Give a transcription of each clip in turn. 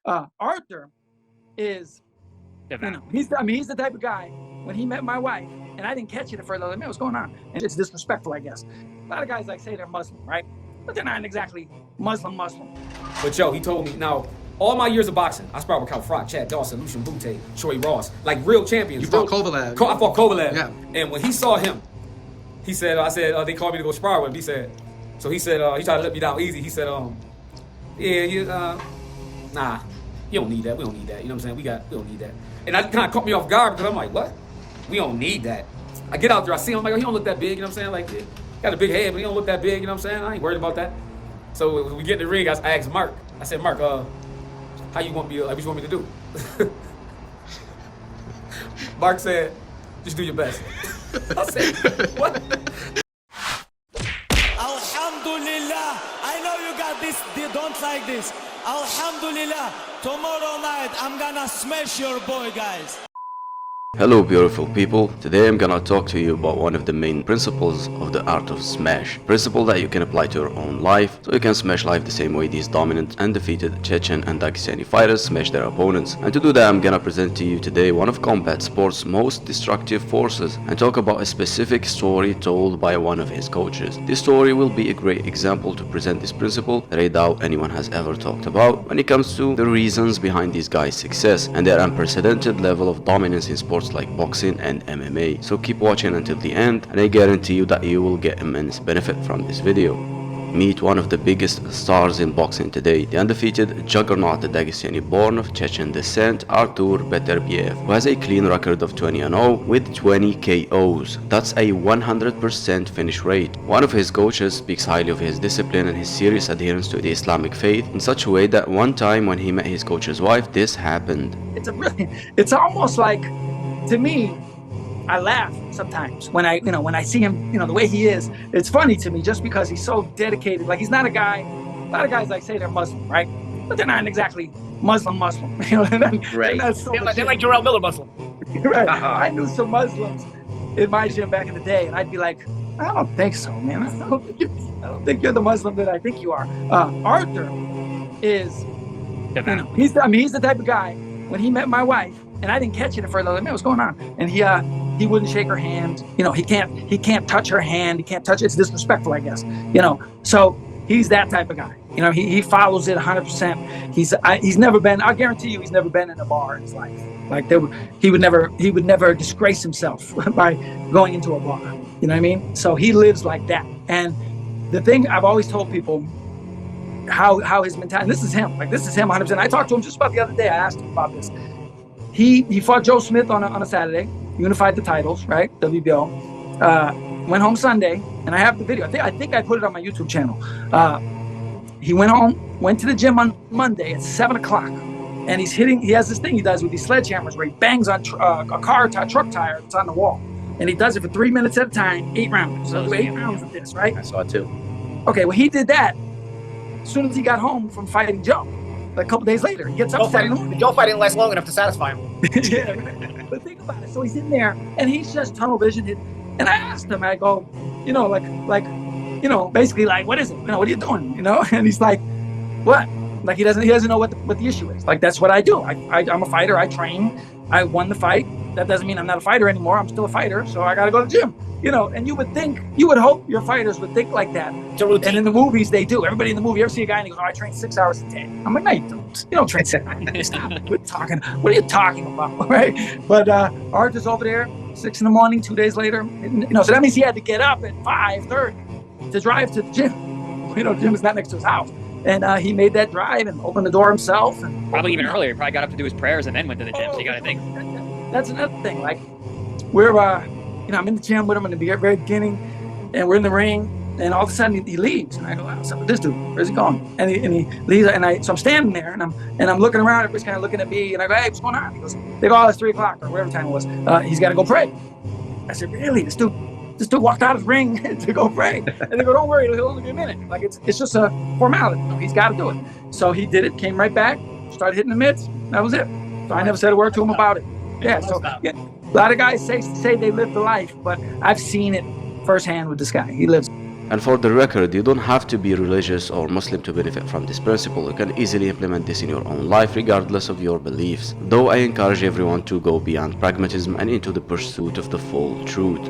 Artur is, he's the type of guy, when he met my wife, and I didn't catch it at first, I was like, man, what's going on? And it's disrespectful, I guess. A lot of guys like say they're Muslim, right? But they're not exactly Muslim. But yo, he told me, now, all my years of boxing, I sparred with Kalfrock, Chad Dawson, Lucian Bute, Troy Ross, like real champions. You fought Kovalev. I fought Kovalev. Yeah. And when he saw him, he said, they called me to go spar with him. He said, he tried to let me down easy. He said, nah, you don't need that. We don't need that. You know what I'm saying? We don't need that. And that kind of caught me off guard because I'm like, what? We don't need that. I get out there, I see him, I'm like, oh, he don't look that big, you know what I'm saying? Like, he got a big head, but he don't look that big, you know what I'm saying? I ain't worried about that. So when we get in the ring, I asked Mark, I said, Mark, how you want me, what you want me to do? Mark said, just do your best. I said, what? Alhamdulillah, I know you got this, they don't like this. Alhamdulillah, tomorrow night I'm gonna smash your boy, guys. Hello beautiful people, today I'm gonna talk to you about one of the main principles of the art of Smash. Principle that you can apply to your own life, so you can smash life the same way these dominant, undefeated Chechen and Dagestani fighters smash their opponents. And to do that I'm gonna present to you today one of combat sport's most destructive forces and talk about a specific story told by one of his coaches. This story will be a great example to present this principle that I doubt anyone has ever talked about when it comes to the reasons behind these guys' success and their unprecedented level of dominance in sports like boxing and MMA. So keep watching until the end and I guarantee you that you will get immense benefit from this video. Meet one of the biggest stars in boxing today, the undefeated juggernaut, the Dagestani born of Chechen descent, Artur Beterbiev, who has a clean record of 20-0 with 20 KOs. That's a 100% finish rate. One of his coaches speaks highly of his discipline and his serious adherence to the Islamic faith in such a way that one time when he met his coach's wife, this happened. It's almost like, to me, I laugh sometimes when I see him, the way he is. It's funny to me just because he's so dedicated. Like, he's not a guy, a lot of guys like say they're Muslim, right? But they're not exactly Muslim. You know, right. They're like Jarrell Miller Muslim. Right. I knew some Muslims in my gym back in the day, and I'd be like, I don't think so, man. I don't think you're the Muslim that I think you are. Artur is, he's the type of guy, when he met my wife, and I didn't catch it at first, I was like, man, what's going on? And he wouldn't shake her hand. He can't touch her hand. He can't touch it. It's disrespectful, I guess. So he's that type of guy. He follows it 100%. He's never been, I guarantee you, he's never been in a bar in his life. Like, he would never disgrace himself by going into a bar. You know what I mean? So he lives like that. And the thing I've always told people, how his mentality, this is him 100%. I talked to him just about the other day. I asked him about this. He fought Joe Smith on a Saturday, unified the titles, right? WBO. Went home Sunday, and I have the video. I think I put it on my YouTube channel. He went home, went to the gym on Monday at 7 o'clock, and he has this thing he does with these sledgehammers where he bangs on a truck tire that's on the wall. And he does it for 3 minutes at a time, 8 rounds. So 8 rounds of this, right? I saw it too. Okay, well, he did that as soon as he got home from fighting Joe. Like a couple days later, he gets upset. The Joe fight didn't last long enough to satisfy him. Yeah, right. But think about it. So he's in there, and he's just tunnel vision. And I asked him, I go, basically like, what is it? What are you doing? And he's like, what? Like, he doesn't know what the issue is. Like, that's what I do. I'm a fighter. I train. I won the fight. That doesn't mean I'm not a fighter anymore. I'm still a fighter, so I got to go to the gym. And you would hope your fighters would think like that. And in the movies, they do. Everybody in the movie, you ever see a guy and he goes, oh, I train 6 hours a day. I'm like, no, you don't. You don't train 6 hours. Stop. What are you talking about, right? But Artur's over there, 6 in the morning, 2 days later. So that means he had to get up at 5:30 to drive to the gym. The gym is not next to his house. And he made that drive and opened the door himself. And probably even earlier. He probably got up to do his prayers and then went to the gym. So you got to think. That's another thing. Like, we're, I'm in the gym with him in the very beginning, and we're in the ring, and all of a sudden he leaves, and I go, what's up with this dude? Where's he going? And he leaves, so I'm standing there, and I'm looking around. Everybody's kind of looking at me, and I go, hey, what's going on? He goes, they go, oh, it's 3 o'clock or whatever time it was. He's got to go pray. I said, really? This dude walked out of the ring to go pray. And they go, don't worry, it'll only be a minute. Like, it's just a formality. He's got to do it. So he did it, came right back, started hitting the mitts. That was it. So I never said a word to him about it. Yeah, so a lot of guys say they live the life, but I've seen it firsthand with this guy. He lives. And for the record, you don't have to be religious or Muslim to benefit from this principle. You can easily implement this in your own life regardless of your beliefs, though I encourage everyone to go beyond pragmatism and into the pursuit of the full truth.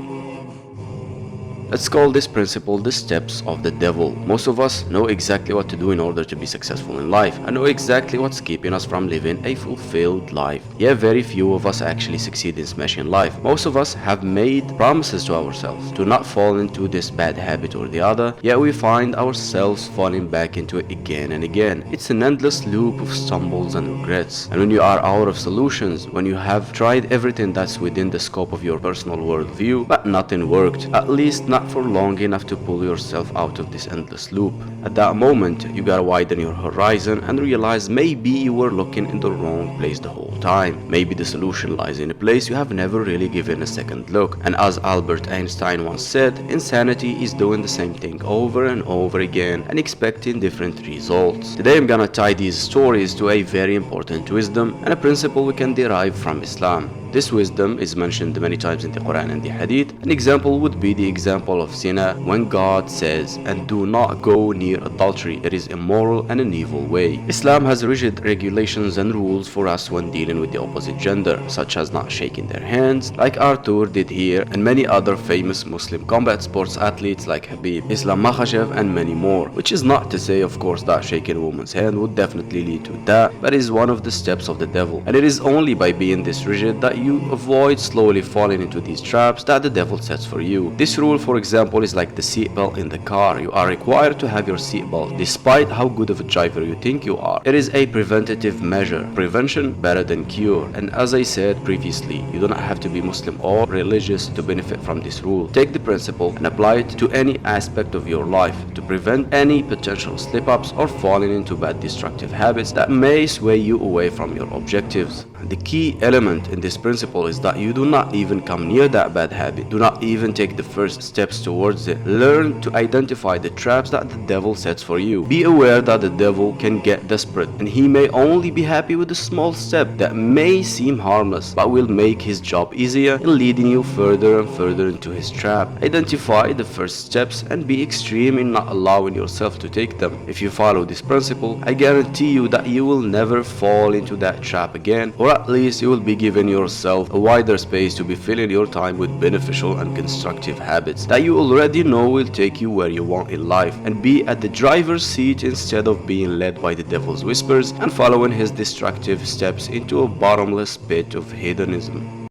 Let's call this principle the steps of the devil. Most of us know exactly what to do in order to be successful in life, and know exactly what's keeping us from living a fulfilled life. Yet very few of us actually succeed in smashing life. Most of us have made promises to ourselves to not fall into this bad habit or the other, yet we find ourselves falling back into it again and again. It's an endless loop of stumbles and regrets. And when you are out of solutions, when you have tried everything that's within the scope of your personal worldview, but nothing worked, at least not for long enough to pull yourself out of this endless loop. At that moment, you gotta widen your horizon and realize maybe you were looking in the wrong place the whole time. Maybe the solution lies in a place you have never really given a second look. And as Albert Einstein once said, insanity is doing the same thing over and over again and expecting different results. Today I'm gonna tie these stories to a very important wisdom and a principle we can derive from Islam. This wisdom is mentioned many times in the Quran and the Hadith. An example would be the example of zina, when God says, "And do not go near adultery, it is immoral and an evil way." Islam has rigid regulations and rules for us when dealing with the opposite gender, such as not shaking their hands, like Artur did here, and many other famous Muslim combat sports athletes like Khabib, Islam Makhachev, and many more. Which is not to say, of course, that shaking a woman's hand would definitely lead to that, but is one of the steps of the devil. And it is only by being this rigid that you avoid slowly falling into these traps that the devil sets for you. This rule, for example, is like the seatbelt in the car. You are required to have your seatbelt despite how good of a driver you think you are. It is a preventative measure. Prevention better than cure. And as I said previously, you do not have to be Muslim or religious to benefit from this rule. Take the principle and apply it to any aspect of your life to prevent any potential slip-ups or falling into bad destructive habits that may sway you away from your objectives. The key element in this principle is that you do not even come near that bad habit. Do not even take the first steps towards it. Learn to identify the traps that the devil sets for you. Be aware that the devil can get desperate and he may only be happy with a small step that may seem harmless but will make his job easier in leading you further and further into his trap. Identify the first steps and be extreme in not allowing yourself to take them. If you follow this principle, I guarantee you that you will never fall into that trap again, or at least you will be giving yourself a wider space to be filling your time with beneficial and constructive habits that you already know will take you where you want in life, and be at the driver's seat instead of being led by the devil's whispers and following his destructive steps into a bottomless pit of hedonism.